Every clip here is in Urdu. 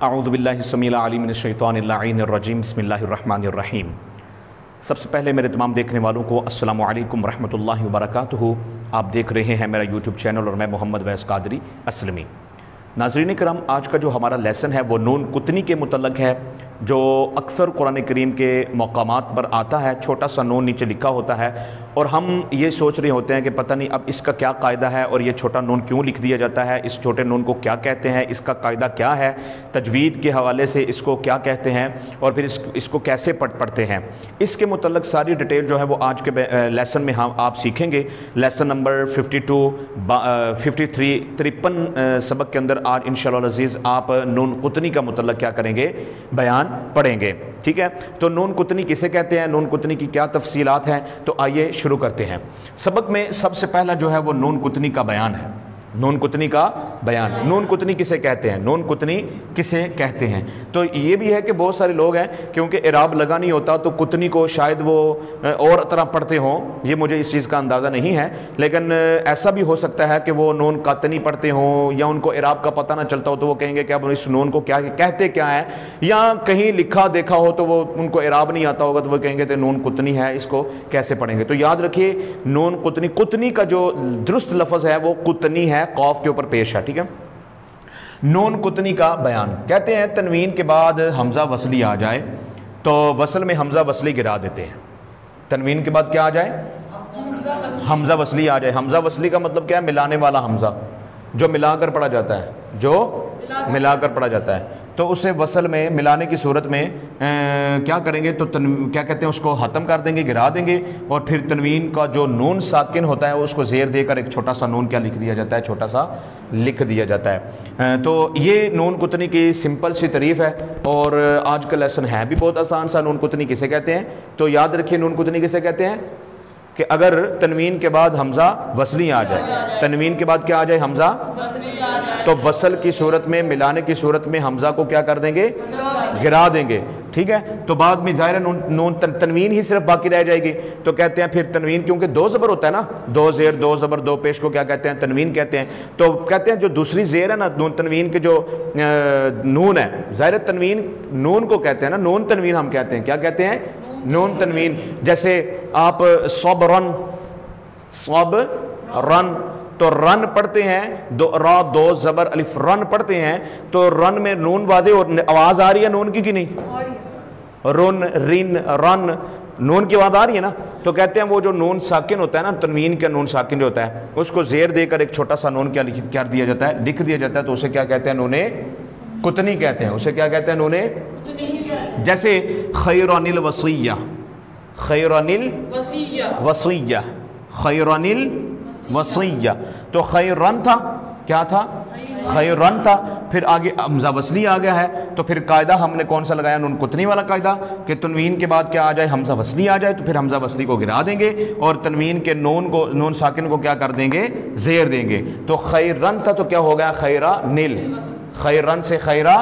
اعوذ باللہ السمیع العلیم من الشیطان اللعین الرجیم بسم اللہ الرحمن الرحیم۔ سب سے پہلے میرے تمام دیکھنے والوں کو السلام علیکم ورحمۃ اللہ وبرکاتہ۔ آپ دیکھ رہے ہیں میرا یوٹیوب چینل اور میں محمد ویس قادری اسلمی۔ ناظرین کرام، آج کا جو ہمارا لیسن ہے وہ نون قطنی کے متعلق ہے، جو اکثر قرآن کریم کے مقامات پر آتا ہے۔ چھوٹا سا نون نیچے لکھا ہوتا ہے اور ہم یہ سوچ رہے ہوتے ہیں کہ پتہ نہیں اب اس کا کیا قاعدہ ہے اور یہ چھوٹا نون کیوں لکھ دیا جاتا ہے، اس چھوٹے نون کو کیا کہتے ہیں، اس کا قاعدہ کیا ہے، تجوید کے حوالے سے اس کو کیا کہتے ہیں اور پھر اس کو کیسے پڑھتے ہیں۔ اس کے متعلق ساری ڈیٹیل جو ہے وہ آج کے لیسن میں ہم آپ سیکھیں گے۔ لیسن نمبر 52 53 53 سبق کے اندر آج انشاءاللہ العزیز آپ نون قطنی کا متعلق کیا کریں گے، بیان پڑھیں گے، ٹھیک ہے۔ تو نون قطنی کسے کہتے ہیں، نون قطنی کی کیا تفصیلات ہیں، تو آئیے شروع کرتے ہیں۔ سبق میں سب سے پہلا جو ہے وہ نون قطنی کا بیان ہے۔ نون قطنی کا بیان، نون قطنی کسے کہتے ہیں، نون قطنی کسے کہتے ہیں۔ تو یہ بھی ہے کہ بہت سارے لوگ ہیں کیونکہ اعراب لگا نہیں ہوتا تو قطنی کو شاید وہ اور طرح پڑھتے ہوں، یہ مجھے اس چیز کا اندازہ نہیں ہے، لیکن ایسا بھی ہو سکتا ہے کہ وہ نون قطنی پڑھتے ہوں یا ان کو اعراب کا پتہ نہ چلتا ہو تو وہ کہیں گے کہ اب اس نون کو کیا کہتے کیا ہے، یا کہیں لکھا دیکھا ہو تو وہ ان کو اعراب نہیں آتا ہوگا تو وہ کہیں گے کہ نون قطنی ہے، اس کو کیسے پڑھیں گے۔ تو یاد رکھیے نون قطنی، قطنی کا جو درست لفظ ہے وہ قطنی ہے، قاف کے اوپر پیش ہے، ٹھیک ہے۔ نون قطنی کا بیان کہتے ہیں تنوین کے بعد حمزہ وصلی آ جائے تو وصل میں حمزہ وصلی گرا دیتے ہیں۔ تنوین کے بعد کیا آ جائے، حمزہ وصلی آ جائے۔ حمزہ وصلی کا مطلب کیا ہے، ملانے والا حمزہ، جو ملا کر پڑھا جاتا ہے، جو ملا کر پڑھا جاتا ہے۔ تو اسے وصل میں ملانے کی صورت میں کیا کریں گے، تو کیا کہتے ہیں، اس کو ختم کر دیں گے، گرا دیں گے، اور پھر تنوین کا جو نون ساکن ہوتا ہے اس کو زیر دے کر ایک چھوٹا سا نون کیا لکھ دیا جاتا ہے، چھوٹا سا لکھ دیا جاتا ہے۔ تو یہ نون قطنی کی سمپل سی تعریف ہے اور آج کا لیسن ہے بھی بہت آسان سا۔ نون قطنی کسے کہتے ہیں، تو یاد رکھیے نون قطنی کسے کہتے ہیں کہ اگر تنوین کے بعد حمزہ وصلی آ جائے، تنوین کے بعد کیا آ جائے، حمزہ، تو وصل کی صورت میں، ملانے کی صورت میں حمزہ کو کیا کر دیں گے، گرا دیں گے، ٹھیک ہے۔ تو بعد میں ظاہر نون تنوین ہی صرف باقی رہ جائے گی۔ تو کہتے ہیں پھر تنوین، کیونکہ دو زبر ہوتا ہے نا، دو زیر دو زبر دو پیش کو کیا کہتے ہیں، تنوین کہتے ہیں۔ تو کہتے ہیں جو دوسری زیر ہے نا، نون تنوین کے جو نون ہے، ظاہر تنوین نون کو کہتے ہیں نا، نون تنوین ہم کہتے ہیں، کیا کہتے ہیں، نون تنوین۔ جیسے آپ صبرن، صبرن، تو رن پڑھتے ہیں، دو را دو زبر الف، رن پڑھتے ہیں تو رن میں نون واضح اور آواز آ رہی ہے نون کی نہیں، رن رن رن، نون کی آواز آ رہی ہے نا۔ تو کہتے ہیں وہ جو نون ساکن ہوتا ہے نا، تنوین کا نون ساکن جو ہوتا ہے اس کو زیر دے کر ایک چھوٹا سا نون کیا کر دیا جاتا ہے، لکھ دیا جاتا ہے، تو اسے کیا کہتے ہیں، نون قطنی کہتے ہیں، اسے کیا کہتے ہیں، نون۔ جیسے خیران الوصیہ، خیران الوصیہ، خیران الوصیہ، تو خیرن تھا، کیا تھا، خیرن تھا، پھر آگے حمزہ وصلی آ گیا ہے تو پھر قاعدہ ہم نے کون سا لگایا، نون قطنی والا قاعدہ، کہ تنوین کے بعد کیا آ جائے، حمزہ وصلی آ جائے تو پھر حمزہ وصلی کو گرا دیں گے اور تنوین کے نون ساکن کو کیا کر دیں گے، زیر دیں گے۔ تو خیرن تھا تو کیا ہو گیا، خیرا نل، خیرن سے خیرا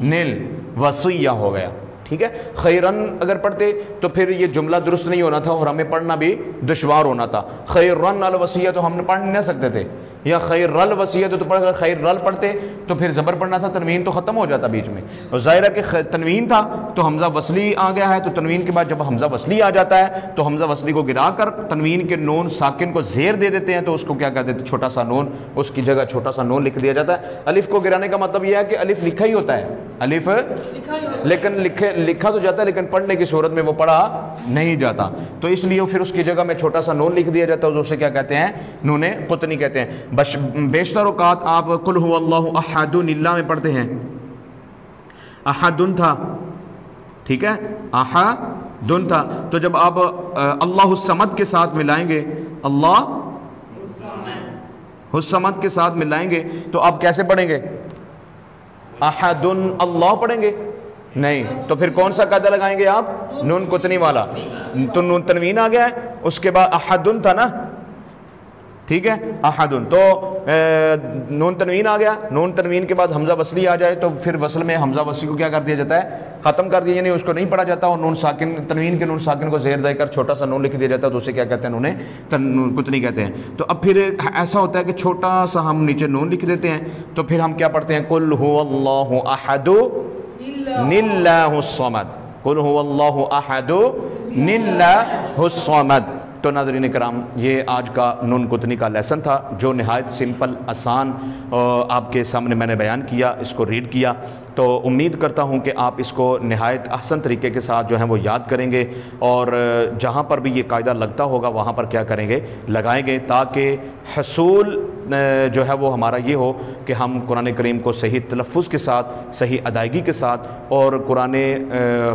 نل، وصیہ ہو گیا، ٹھیک ہے۔ خیرن اگر پڑھتے تو پھر یہ جملہ درست نہیں ہونا تھا اور ہمیں پڑھنا بھی دشوار ہونا تھا۔ خیرن الوصیہ تو ہم نے پڑھ نہیں سکتے تھے، یا خیر الوصیہ تو پڑھ کر خیر رل پڑھتے تو پھر زبر پڑھنا تھا، تنوین تو ختم ہو جاتا بیچ میں۔ اور ظاہر ہے کہ تنوین تھا تو حمزہ وصلی آ گیا ہے، تو تنوین کے بعد جب حمزہ وصلی آ جاتا ہے تو حمزہ وصلی کو گرا کر تنوین کے نون ساکن کو زیر دے دیتے ہیں، تو اس کو کیا کہتے ہیں، چھوٹا سا نون، اس کی جگہ چھوٹا سا نون لکھ دیا جاتا ہے۔ الف کو گرانے کا مطلب یہ ہے کہ الف لکھا ہی ہوتا ہے، الف لیکن لکھا تو جاتا ہے لیکن پڑھنے کی صورت میں وہ پڑھا نہیں جاتا، تو اس لیے پھر اس کی جگہ میں چھوٹا سا نون لکھ دیا جاتا ہے، اسے کیا کہتے ہیں، نون قطنی کہتے ہیں۔ بیشتر اوقات آپ قل هو اللہ احد اللہ میں پڑھتے ہیں، احد تھا، ٹھیک ہے، احد تھا، تو جب آپ اللہ الصمد کے ساتھ ملائیں گے، اللہ الصمد کے ساتھ ملائیں گے تو آپ کیسے پڑھیں گے، احد اللہ پڑھیں گے، نہیں، تو پھر کون سا قاعدہ لگائیں گے آپ، نون قطنی والا۔ تو نون تنوین آ گیا ہے، اس کے بعد احد تھا نا، ٹھیک ہے، احدن، تو نون تنوین آ گیا، نون تنوین کے بعد حمزہ وصلی آ جائے تو پھر وصل میں حمزہ وصلی کو کیا کر دیا جاتا ہے، ختم کر دیا، یعنی اس کو نہیں پڑھا جاتا، اور نون ساکن، تنوین کے نون ساکن کو زیر دے کر چھوٹا سا نون لکھ دیا جاتا ہے، تو اسے کیا کہتے ہیں، نون کتنی کہتے ہیں۔ تو اب پھر ایسا ہوتا ہے کہ چھوٹا سا ہم نیچے نون لکھ دیتے ہیں، تو پھر ہم کیا پڑھتے ہیں، قل هو اللہ احد اللہ الصمد، قل هو اللہ احد اللہ الصمد۔ تو ناظرین کرام، یہ آج کا نون کتنی کا لیسن تھا، جو نہایت سمپل آسان آپ کے سامنے میں نے بیان کیا، اس کو ریڈ کیا۔ تو امید کرتا ہوں کہ آپ اس کو نہایت احسن طریقے کے ساتھ جو ہے وہ یاد کریں گے، اور جہاں پر بھی یہ قاعدہ لگتا ہوگا وہاں پر کیا کریں گے، لگائیں گے، تاکہ حصول جو ہے وہ ہمارا یہ ہو کہ ہم قرآن کریم کو صحیح تلفظ کے ساتھ، صحیح ادائیگی کے ساتھ، اور قرآن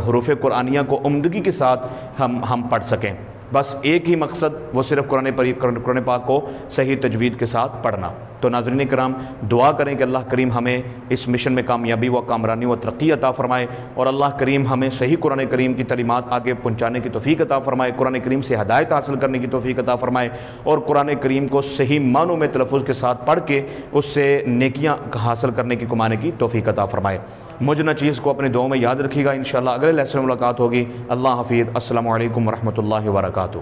حروف قرآنیہ کو عمدگی کے ساتھ ہم پڑھ سکیں۔ بس ایک ہی مقصد، وہ صرف قرآن پاک کو صحیح تجوید کے ساتھ پڑھنا۔ تو ناظرین کرام، دعا کریں کہ اللہ کریم ہمیں اس مشن میں کامیابی و کامرانی و ترقی عطا فرمائے، اور اللہ کریم ہمیں صحیح قرآن کریم کی تعلیمات آگے پہنچانے کی توفیق عطا فرمائے، قرآن کریم سے ہدایت حاصل کرنے کی توفیق عطا فرمائے، اور قرآن کریم کو صحیح معنوں میں تلفظ کے ساتھ پڑھ کے اس سے نیکیاں حاصل کرنے کی، کمانے کی توفیق عطا فرمائے۔ مجھے نہ چیز کو اپنے دعاؤں میں یاد رکھیے گا، انشاءاللہ اگلے لیسن میں ملاقات ہوگی۔ اللہ حافظ، السلام علیکم ورحمۃ اللہ وبرکاتہ۔